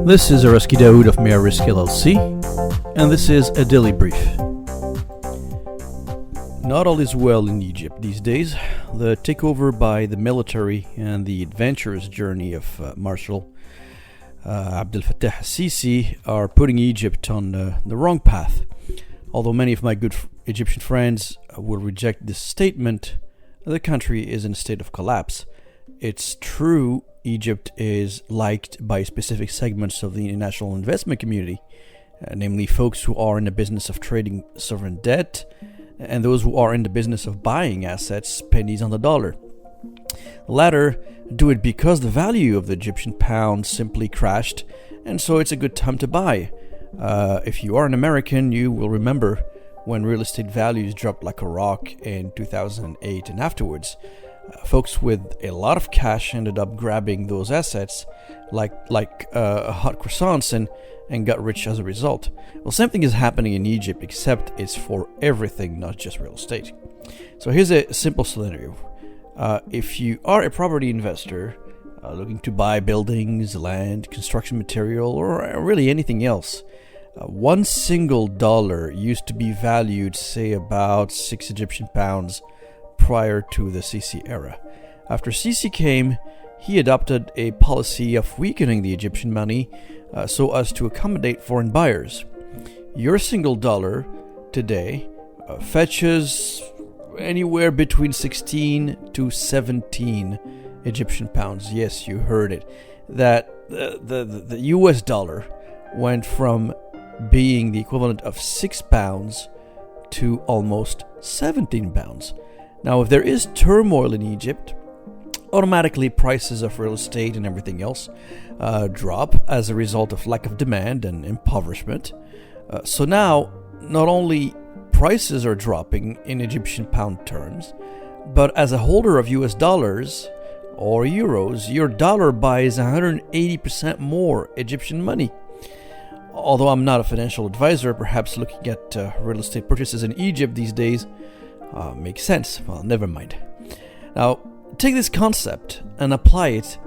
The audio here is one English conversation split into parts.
This is Arezki Daoud of MEA Risk LLC, and this is a daily brief. Not all is well in Egypt these days. The takeover by the military and the adventurous journey of Marshal Abdelfettah el Sisi are putting Egypt on the wrong path. Although many of my good Egyptian friends will reject this statement, the country is in a state of collapse. It's true Egypt is liked by specific segments of the international investment community, namely folks who are in the business of trading sovereign debt and those who are in the business of buying assets pennies on the dollar. The latter do it because the value of the Egyptian pound simply crashed, and so it's a good time to buy. If you are an American, you will remember when real estate values dropped like a rock in 2008 and afterwards. Folks with a lot of cash ended up grabbing those assets like hot croissants and got rich as a result. Well, same thing is happening in Egypt, except it's for everything, not just real estate. So here's a simple scenario. If you are a property investor looking to buy buildings, land, construction material, or really anything else, one single dollar used to be valued, say, about 6 Egyptian pounds prior to the Sisi era. After Sisi came, he adopted a policy of weakening the Egyptian money so as to accommodate foreign buyers. Your single dollar today fetches anywhere between 16 to 17 Egyptian pounds. Yes, you heard it. That the US dollar went from being the equivalent of 6 pounds to almost 17 pounds. Now, if there is turmoil in Egypt, automatically prices of real estate and everything else drop as a result of lack of demand and impoverishment. So now, not only prices are dropping in Egyptian pound terms, but as a holder of US dollars or euros, your dollar buys 180% more Egyptian money. Although I'm not a financial advisor, perhaps looking at real estate purchases in Egypt these days makes sense. Well, never mind. Now, take this concept and apply it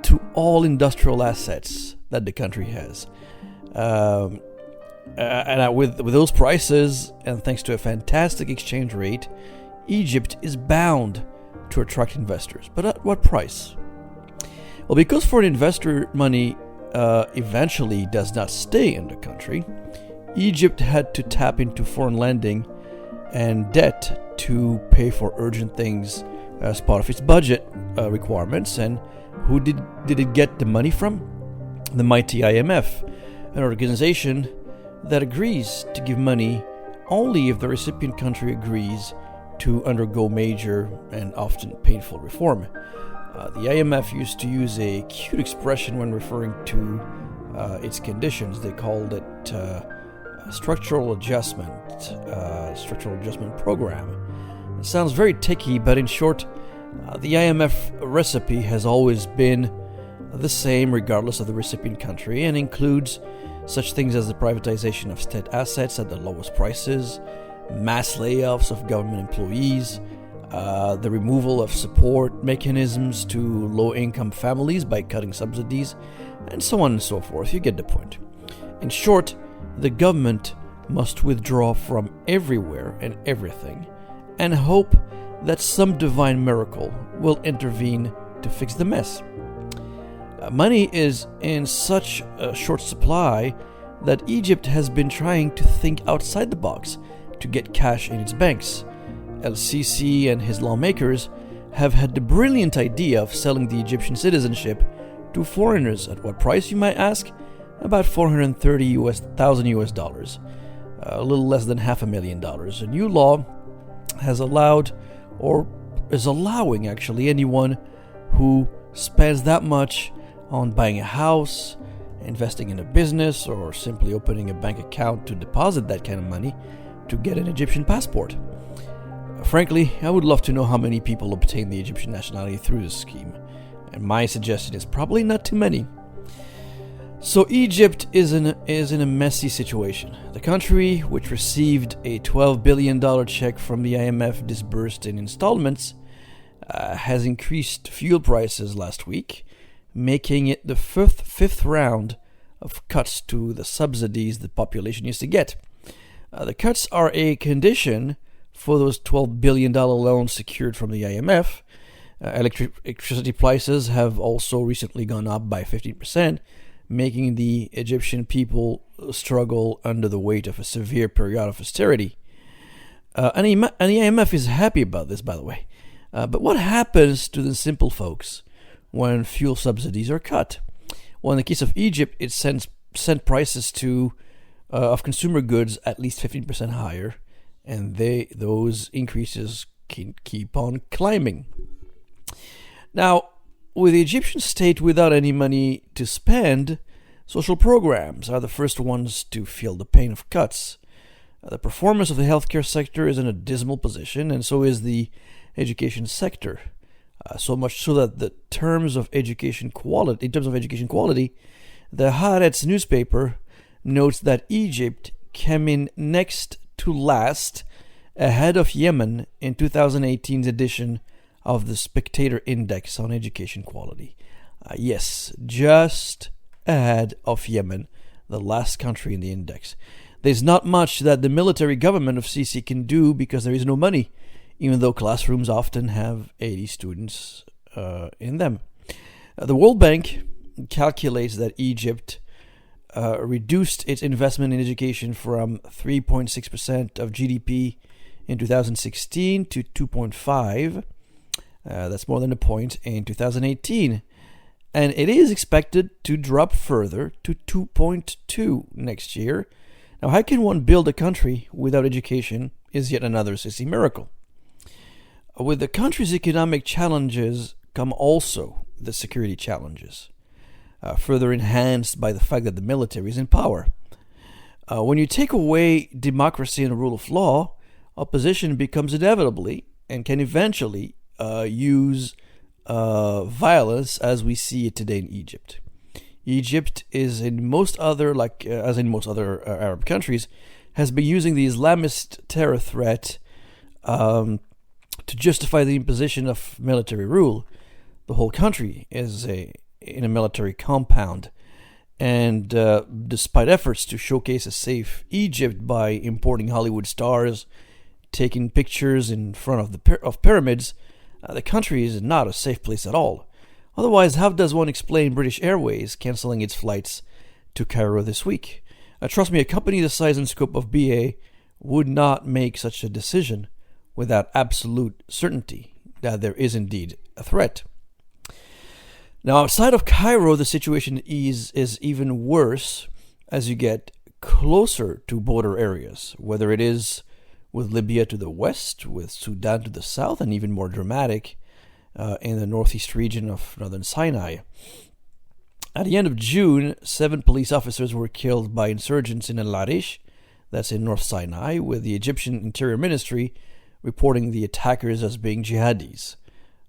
to all industrial assets that the country has. And with those prices, and thanks to a fantastic exchange rate, Egypt is bound to attract investors. But at what price? Well, because foreign investor money eventually does not stay in the country, Egypt had to tap into foreign lending and debt to pay for urgent things as part of its budget requirements. And who did it get the money from? The mighty IMF, an organization that agrees to give money only if the recipient country agrees to undergo major and often painful reform. The IMF used to use a cute expression when referring to its conditions. They called it structural adjustment program. It sounds very ticky, but in short, the IMF recipe has always been the same regardless of the recipient country, and includes such things as the privatization of state assets at the lowest prices, mass layoffs of government employees, the removal of support mechanisms to low-income families by cutting subsidies, and so on and so forth. You get the point. In short, the government must withdraw from everywhere and everything and hope that some divine miracle will intervene to fix the mess. Money is in such a short supply that Egypt has been trying to think outside the box to get cash in its banks. El Sisi and his lawmakers have had the brilliant idea of selling the Egyptian citizenship to foreigners. At what price, you might ask? About $430,000 US, a little less than $500,000. A new law has allowed, or is allowing actually, anyone who spends that much on buying a house, investing in a business, or simply opening a bank account to deposit that kind of money to get an Egyptian passport. Frankly, I would love to know how many people obtain the Egyptian nationality through this scheme, and my suggestion is probably not too many. So Egypt is in a messy situation. The country, which received a $12 billion check from the IMF disbursed in installments, has increased fuel prices last week, making it the fifth round of cuts to the subsidies the population used to get. The cuts are a condition for those $12 billion loans secured from the IMF. Electricity prices have also recently gone up by 15%, making the Egyptian people struggle under the weight of a severe period of austerity. And the IMF is happy about this, by the way. But what happens to the simple folks when fuel subsidies are cut? Well, in the case of Egypt, it sent prices of consumer goods at least 15% higher, and those increases can keep on climbing. Now, with the Egyptian state without any money to spend, social programs are the first ones to feel the pain of cuts. The performance of the healthcare sector is in a dismal position, and so is the education sector. So much so that in terms of education quality, the Haaretz newspaper notes that Egypt came in next to last, ahead of Yemen in 2018's edition of the Spectator Index on Education Quality. Yes, just ahead of Yemen, the last country in the index. There's not much that the military government of Sisi can do because there is no money, even though classrooms often have 80 students in them. The World Bank calculates that Egypt reduced its investment in education from 3.6% of GDP in 2016 to 2.5%. That's more than a point in 2018. And it is expected to drop further to 2.2 next year. Now, how can one build a country without education is yet another Sisi miracle. With the country's economic challenges come also the security challenges, further enhanced by the fact that the military is in power. When you take away democracy and the rule of law, opposition becomes inevitably and can eventually use violence as we see it today in Egypt. Egypt is as in most other Arab countries, has been using the Islamist terror threat to justify the imposition of military rule. The whole country is in a military compound, and despite efforts to showcase a safe Egypt by importing Hollywood stars, taking pictures in front of pyramids, the country is not a safe place at all. Otherwise, how does one explain British Airways cancelling its flights to Cairo this week? Trust me, a company the size and scope of BA would not make such a decision without absolute certainty that there is indeed a threat. Now, outside of Cairo, the situation is even worse as you get closer to border areas, whether it is with Libya to the west, with Sudan to the south, and even more dramatic in the northeast region of northern Sinai. At the end of June, 7 police officers were killed by insurgents in El Arish, that's in North Sinai, with the Egyptian Interior Ministry reporting the attackers as being jihadis.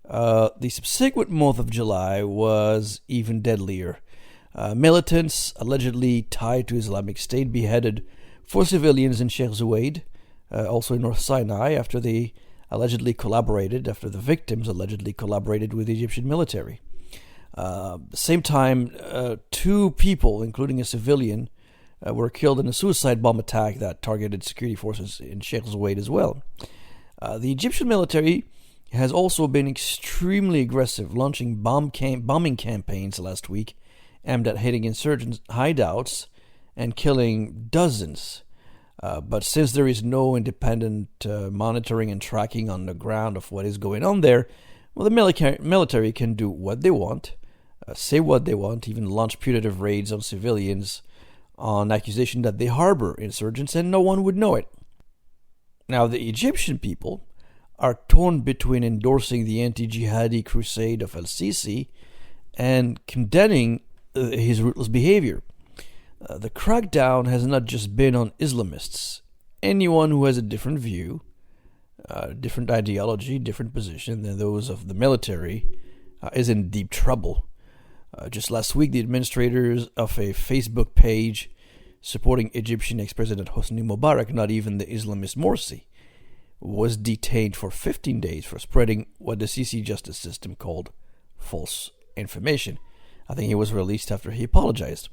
The subsequent month of July was even deadlier. Militants allegedly tied to Islamic State beheaded 4 civilians in Sheikh Zouaid, also in North Sinai, after the victims allegedly collaborated with the Egyptian military. At the same time, 2 people, including a civilian, were killed in a suicide bomb attack that targeted security forces in Sheikh Zouaid as well. The Egyptian military has also been extremely aggressive, launching bombing campaigns last week aimed at hitting insurgents' hideouts and killing dozens. But since there is no independent monitoring and tracking on the ground of what is going on there, well, the military can do what they want, say what they want, even launch punitive raids on civilians on accusation that they harbor insurgents and no one would know it. Now, the Egyptian people are torn between endorsing the anti-jihadi crusade of El Sisi and condemning his ruthless behavior. The crackdown has not just been on Islamists. Anyone who has a different view, different ideology, different position than those of the military is in deep trouble. Just last week, the administrators of a Facebook page supporting Egyptian ex-president Hosni Mubarak, not even the Islamist Morsi, was detained for 15 days for spreading what the Sisi justice system called false information. I think he was released after he apologized.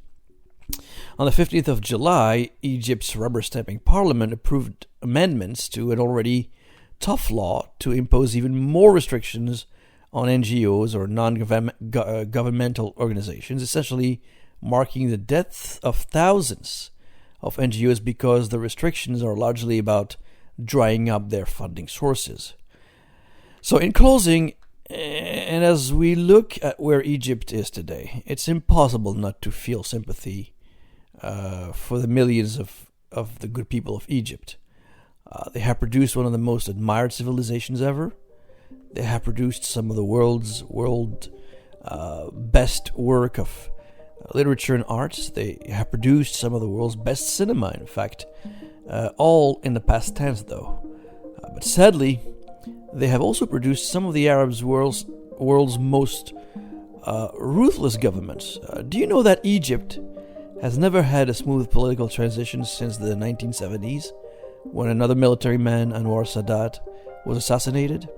On the 15th of July, Egypt's rubber-stamping parliament approved amendments to an already tough law to impose even more restrictions on NGOs or non-governmental organizations, essentially marking the death of thousands of NGOs because the restrictions are largely about drying up their funding sources. So in closing, and as we look at where Egypt is today, it's impossible not to feel sympathy for the millions of the good people of Egypt. They have produced one of the most admired civilizations ever. They have produced some of the world's best work of literature and arts. They have produced some of the world's best cinema, in fact. All in the past tense, though. But sadly, they have also produced some of the Arab world's most ruthless governments. Do you know that Egypt has never had a smooth political transition since the 1970s, when another military man, Anwar Sadat, was assassinated?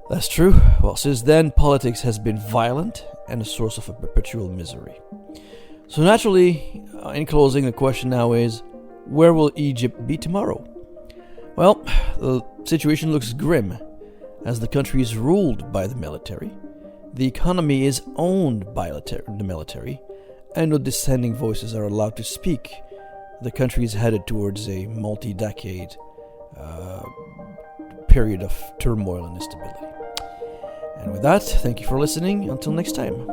That's true. Well, since then, politics has been violent and a source of a perpetual misery. So naturally, in closing, the question now is, where will Egypt be tomorrow? Well, the situation looks grim, as the country is ruled by the military, the economy is owned by the military, and no dissenting voices are allowed to speak. The country is headed towards a multi-decade period of turmoil and instability. And with that, thank you for listening. Until next time.